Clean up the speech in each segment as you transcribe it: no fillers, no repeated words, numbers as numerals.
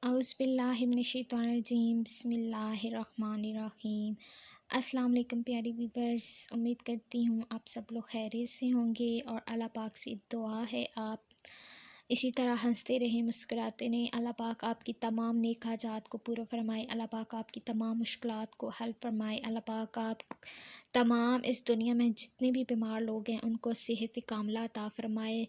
اعوذ باللہ من الشیطان الرجیم، بسم اللہ الرحمن الرحیم۔ السلام علیکم پیاری ویورز، امید کرتی ہوں آپ سب لوگ خیریت سے ہوں گے، اور اللہ پاک سے دعا ہے آپ اسی طرح ہنستے رہیں، مسکراتے رہیں۔ اللہ پاک آپ کی تمام نیک حاجات کو پورا فرمائے، اللہ پاک آپ کی تمام مشکلات کو حل فرمائے، اللہ پاک آپ تمام اس دنیا میں جتنے بھی بیمار لوگ ہیں ان کو صحت کاملہ عطا فرمائے،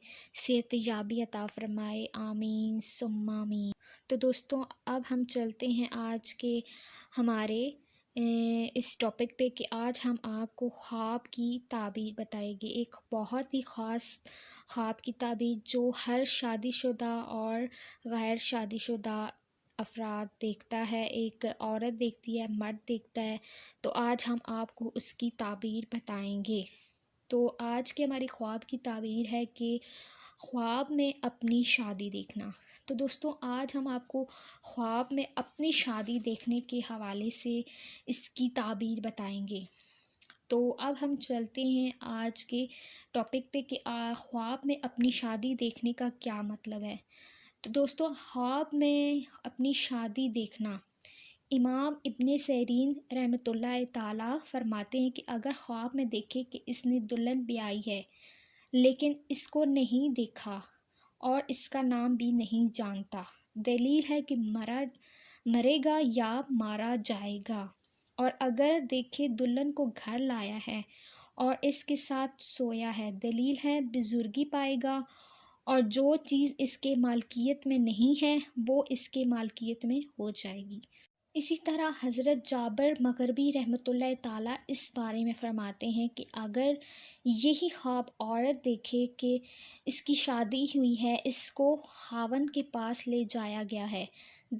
صحت یابی عطا فرمائے، آمین ثم آمین۔ تو دوستوں، اب ہم چلتے ہیں آج کے ہمارے اس ٹاپک پہ کہ آج ہم آپ کو خواب کی تعبیر بتائیں گے، ایک بہت ہی خاص خواب کی تعبیر جو ہر شادی شدہ اور غیر شادی شدہ افراد دیکھتا ہے، ایک عورت دیکھتی ہے، مرد دیکھتا ہے۔ تو آج ہم آپ کو اس کی تعبیر بتائیں گے۔ تو آج کے ہماری خواب کی تعبیر ہے کہ خواب میں اپنی شادی دیکھنا۔ تو دوستوں، آج ہم آپ کو خواب میں اپنی شادی دیکھنے کے حوالے سے اس کی تعبیر بتائیں گے۔ تو اب ہم چلتے ہیں آج کے ٹاپک پہ کہ خواب میں اپنی شادی دیکھنے کا کیا مطلب ہے۔ تو دوستوں، خواب میں اپنی شادی دیکھنا، امام ابن سیرین رحمۃ اللہ تعالیٰ فرماتے ہیں کہ اگر خواب میں دیکھے کہ اس نے دلہن بیائی ہے لیکن اس کو نہیں دیکھا اور اس کا نام بھی نہیں جانتا، دلیل ہے کہ مرے گا یا مارا جائے گا۔ اور اگر دیکھے دلہن کو گھر لایا ہے اور اس کے ساتھ سویا ہے، دلیل ہے بزرگی پائے گا، اور جو چیز اس کے مالکیت میں نہیں ہے وہ اس کے مالکیت میں ہو جائے گی۔ اسی طرح حضرت جابر مغربی رحمۃ اللہ تعالیٰ اس بارے میں فرماتے ہیں کہ اگر یہی خواب عورت دیکھے کہ اس کی شادی ہوئی ہے، اس کو خاوند کے پاس لے جایا گیا ہے،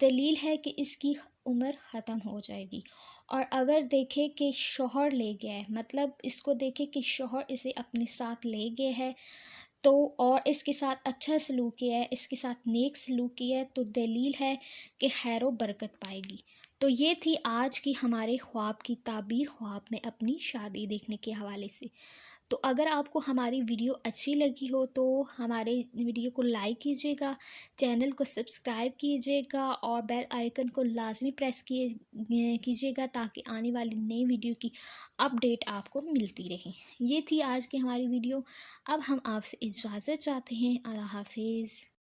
دلیل ہے کہ اس کی عمر ختم ہو جائے گی۔ اور اگر دیکھے کہ شوہر لے گیا ہے، مطلب اس کو دیکھے کہ شوہر اسے اپنے ساتھ لے گئے ہے تو اور اس کے ساتھ اچھا سلوک کیا ہے، اس کے ساتھ نیک سلوک کیا ہے، تو دلیل ہے کہ خیر و برکت پائے گی۔ تو یہ تھی آج کی ہمارے خواب کی تعبیر، خواب میں اپنی شادی دیکھنے کے حوالے سے۔ تو اگر آپ کو ہماری ویڈیو اچھی لگی ہو تو ہمارے ویڈیو کو لائک کیجیے گا، چینل کو سبسکرائب کیجیے گا، اور بیل آئیکن کو لازمی پریس کیجیے گا تاکہ آنے والی نئی ویڈیو کی اپڈیٹ آپ کو ملتی رہے۔ یہ تھی آج کی ہماری ویڈیو۔ اب ہم آپ سے اجازت چاہتے ہیں۔ اللہ حافظ۔